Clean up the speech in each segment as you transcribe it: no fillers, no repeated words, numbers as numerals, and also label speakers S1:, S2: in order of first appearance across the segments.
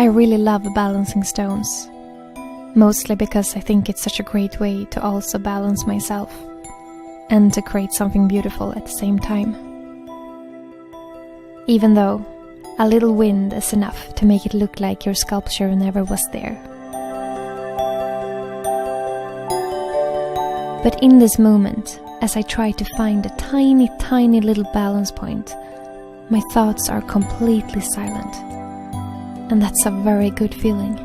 S1: I really love balancing stones, mostly because I think it's such a great way to also balance myself and to create something beautiful at the same time. Even though a little wind is enough to make it look like your sculpture never was there. But in this moment, as I try to find a tiny, tiny little balance point, my thoughts are completely silent. And that's a very good feeling.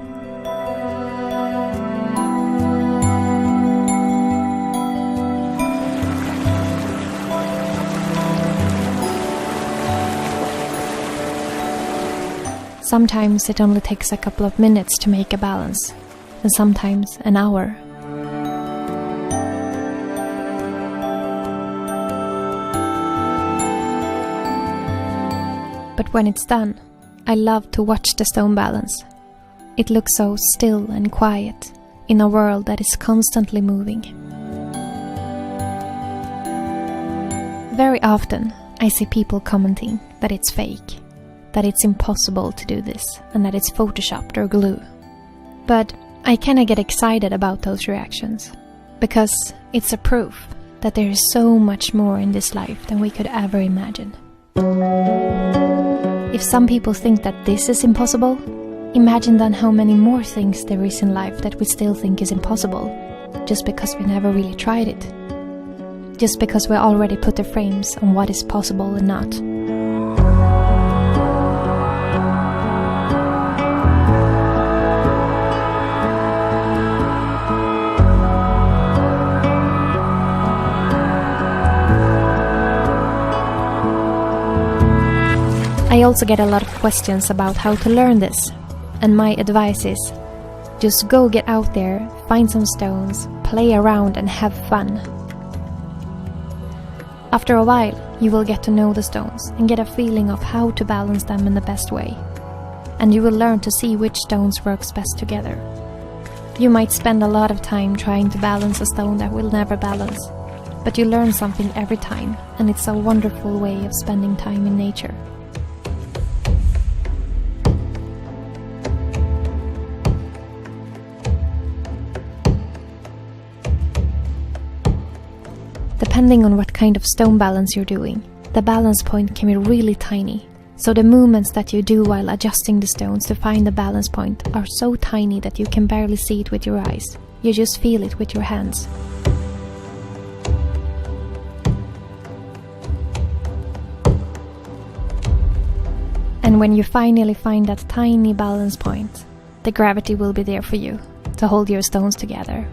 S1: Sometimes it only takes a couple of minutes to make a balance, and sometimes an hour. But when it's done, I love to watch the stone balance. It looks so still and quiet in a world that is constantly moving. Very often, I see people commenting that it's fake, that it's impossible to do this, and that it's photoshopped or glue. But I kinda get excited about those reactions, because it's a proof that there is so much more in this life than we could ever imagine. If some people think that this is impossible, imagine then how many more things there is in life that we still think is impossible, just because we never really tried it. Just because we already put the frames on what is possible and not. I also get a lot of questions about how to learn this, and my advice is, just go get out there, find some stones, play around and have fun. After a while, you will get to know the stones and get a feeling of how to balance them in the best way, and you will learn to see which stones works best together. You might spend a lot of time trying to balance a stone that will never balance, but you learn something every time, and it's a wonderful way of spending time in nature. Depending on what kind of stone balance you're doing, the balance point can be really tiny. So the movements that you do while adjusting the stones to find the balance point are so tiny that you can barely see it with your eyes. You just feel it with your hands. And when you finally find that tiny balance point, the gravity will be there for you to hold your stones together.